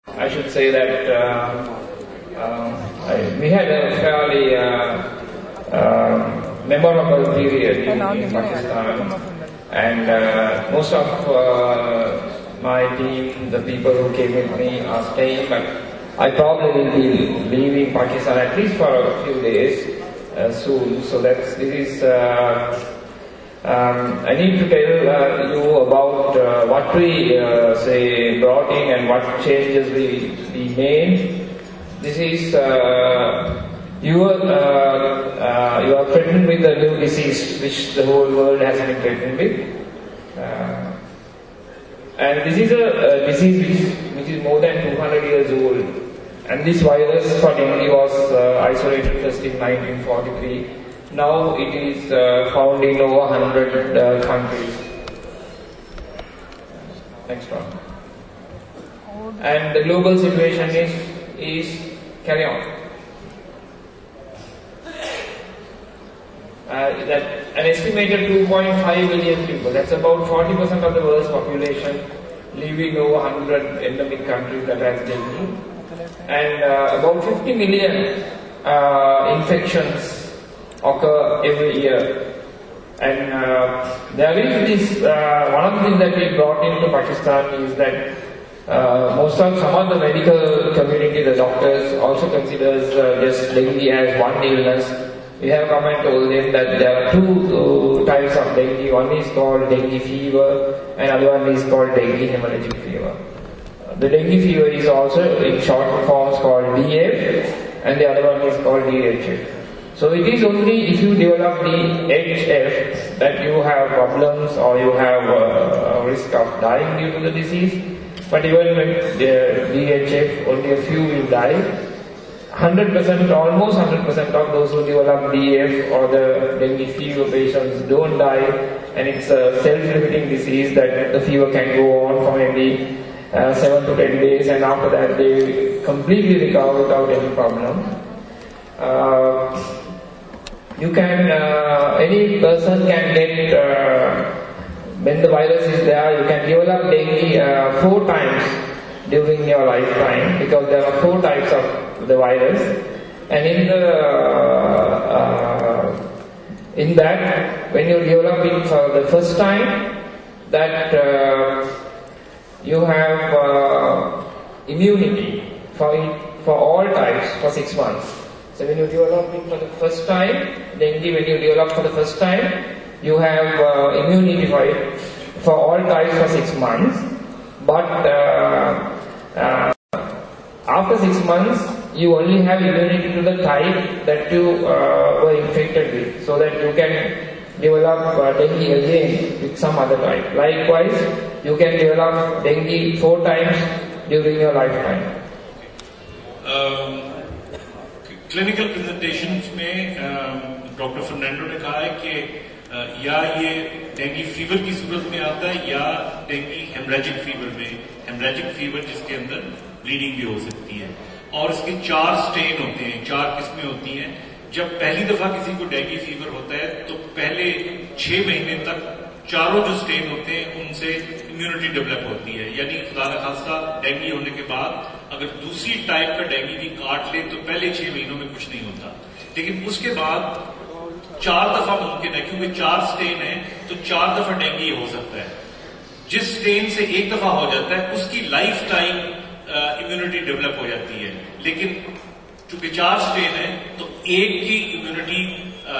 I should say that we had a fairly memorable period in Pakistan, and most of my team, the people who came with me, are staying, but I probably will be leaving Pakistan at least for a few days soon. So this is. I need to tell you about what we say brought in and what changes we made. This is you are threatened with a new disease which the whole world has been threatened with, and this is a disease which is more than 200 years old. And this virus for dengue was isolated first in 1943. Now it is found in over 100 countries. Next one. And the global situation is carry on. That an estimated 2.5 billion people, that's about 40% of the world's population, live in over 100 endemic countries that has dengue. And about 50 million infections occur every year. And there is this, one of the things that we brought into Pakistan is that some of the medical community, the doctors, also considers just dengue as one illness. We have come and told them that there are two types of dengue. One is called dengue fever and other one is called dengue hemorrhagic fever. The dengue fever is also in short forms called DF, and the other one is called DHF. So it is only if you develop DHF that you have problems or you have a risk of dying due to the disease. But even with the DHF, only a few will die. 100%, almost 100% of those who develop DF or the dengue fever patients don't die, and it's a self-limiting disease that the fever can go on for maybe 7 to 10 days, and after that they completely recover without any problem. Any person can get, when the virus is there, you can develop dengue 4 times during your lifetime, because there are 4 types of the virus. And in that, when you develop it for the first time, that you have immunity for it, for all types for 6 months. So when you develop it for the first time, dengue, when you develop for the first time, you have immunity for it for all types for 6 months. But after 6 months, you only have immunity to the type that you were infected with, so that you can develop dengue again with some other type. Likewise, you can develop dengue 4 times during your lifetime. Clinical presentations में doctor Fernando ने कहा है कि या ये dinghy fever की सूरत में आता है या डेंगी हेमरेजिक फीवर में, हेमरेजिक फीवर जिसके अंदर ब्लीडिंग भी हो सकती है। और इसके 4 स्टेन होते हैं, 4 किस्में होती हैं। जब पहली दफा किसी को डेंगी फीवर होता है तो पहले 6 महीने तक चारों जो स्टेन होते हैं उनसे इम्यूनिटी डेवलप होती है, यानी खुदा न खास्ता डेंगी होने के बाद अगर दूसरी टाइप का डेंगी भी काट ले तो पहले 6 महीनों में कुछ नहीं होता, लेकिन उसके बाद 4 दफा मुमकिन है, क्योंकि 4 स्टेन है तो 4 दफा डेंगी हो सकता है। जिस स्टेन से 1 दफा हो जाता है उसकी लाइफ टाइम इम्यूनिटी डेवलप हो जाती है, लेकिन चूंकि 4 स्टेन है तो एक की इम्यूनिटी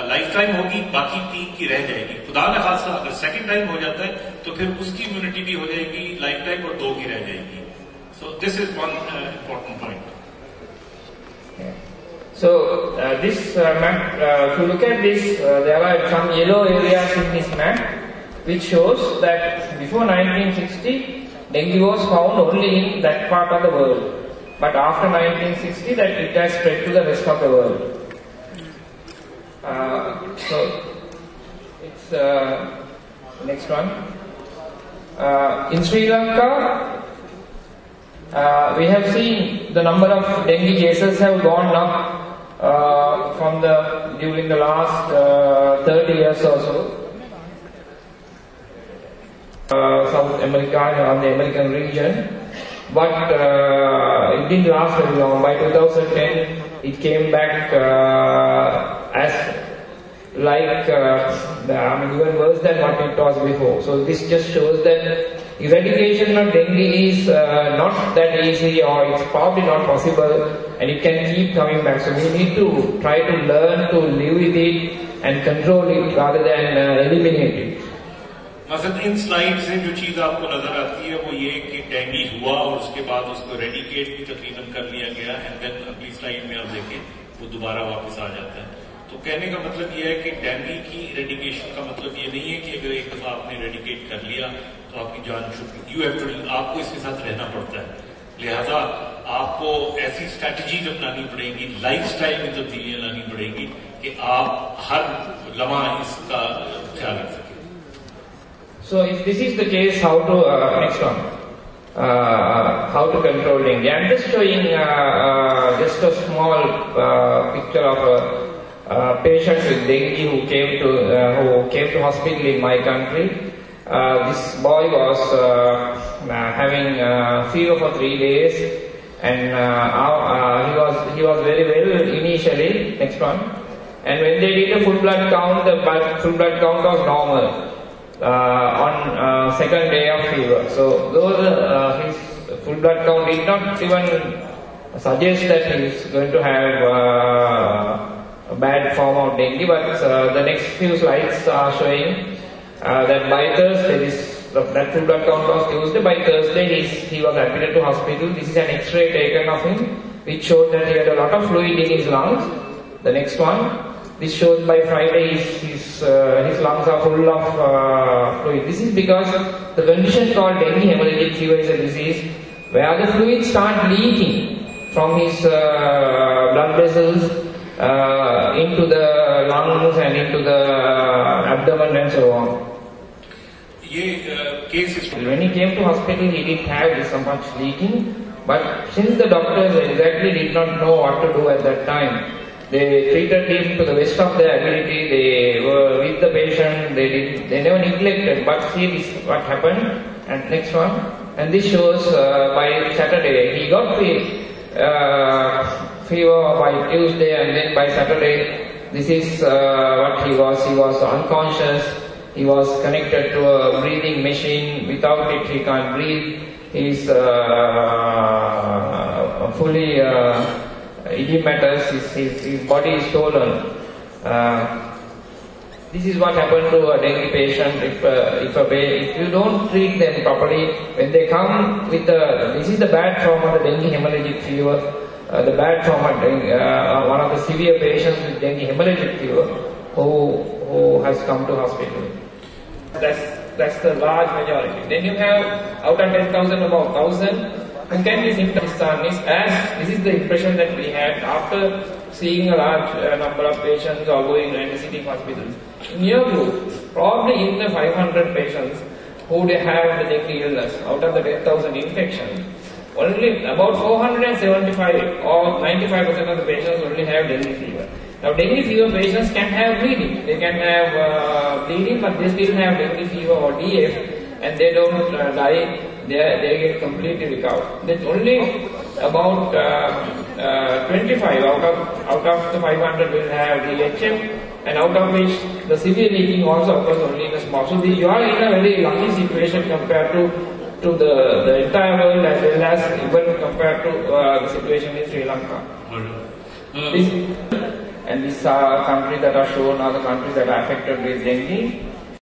लाइफ टाइम होगी, बाकी 3 की रह जाएगी। खुदा न खास्ता अगर सेकंड टाइम हो जाता है तो फिर उसकी इम्यूनिटी भी हो जाएगी लाइफ टाइम और 2 की रह जाएगी। So this is one important point. So this map, if you look at this, there are some yellow areas in this map which shows that before 1960 dengue was found only in that part of the world, but after 1960 that it has spread to the rest of the world. So it's next one. In Sri Lanka, we have seen the number of dengue cases have gone up during the last 30 years or so. South America and the American region, but it didn't last very long. By 2010, it came back as like even worse than what it was before. So this just shows that eradication of dengue is not that easy, or it's probably not possible, and it can keep coming back. So we need to try to learn to live with it and control it rather than eliminate it. मसलन इन slide से जो चीज आपको नजर आती है वो ये कि डेंगी हुआ और उसके बाद उसको रेडिकेट भी तकरीबन कर लिया गया, एंड देन अगली स्लाइड में आप देखें वो दोबारा वापस आ जाता है। तो कहने का मतलब ये है कि डेंगी की रेडिकेशन का मतलब ये नहीं है कि अगर एक दफा आपने रेडिकेट कर लिया तो आपकी जान छूट, यू हैव टू, आपको इसके साथ रहना पड़ता है। लिहाजा आपको ऐसी स्ट्रैटेजीज अपनानी पड़ेगी, लाइफस्टाइल में तब्दीलियां लानी पड़ेगी कि आप हर लम्हा इसका ख्याल रख सकें। So if this is the case, how to next one, how to control dengue? I'm just showing just a small picture of a patient with dengue who came to hospital in my country. This boy was having fever for 3 days, and he was very well initially. Next one, and when they did a full blood count, the full blood count was normal. On second day of fever. So though his full blood count did not even suggest that he is going to have a bad form of dengue, but the next few slides are showing that by Thursday, that full blood count was Tuesday, by Thursday he was admitted to hospital. This is an X-ray taken of him which showed that he had a lot of fluid in his lungs. The next one, this shows by Friday his lungs are full of fluid. This is because the condition called dengue hemorrhagic fever is a disease where the fluids start leaking from his blood vessels into the lungs and into the abdomen and so on. When he came to hospital, he didn't have so much leaking, but since the doctors exactly did not know what to do at that time, they treated him to the best of their ability. They were with the patient. They never neglected. But see this what happened. And next one. And this shows by Saturday he got fever by Tuesday, and then by Saturday this is what he was. He was unconscious. He was connected to a breathing machine. Without it he can't breathe. He's fully edematous, his body is swollen. This is what happened to a dengue patient if you don't treat them properly. When they come with this is the bad form of the dengue hemorrhagic fever, the bad form of dengue, one of the severe patients with dengue hemorrhagic fever who has come to hospital. That's the large majority. Then you have out of 10,000 about 1,000 who can be symptomatic, as this is the impression that we had after seeing a large number of patients or going to visiting hospitals. In your group, probably in the 500 patients who have the dengue illness, out of the 10,000 infections, only about 475 or 95% of the patients only have dengue fever. Now dengue fever patients can have bleeding. They can have bleeding, but they still have dengue fever or DF, and they don't die. They get completely recovered. That's only about 25 out of the 500 will have DHF, and out of which the severe leaking also occurs only in a small. So you are in a very lucky situation compared to the entire world, as well as even compared to the situation in Sri Lanka. And these are countries that are shown are the countries that are affected with dengue.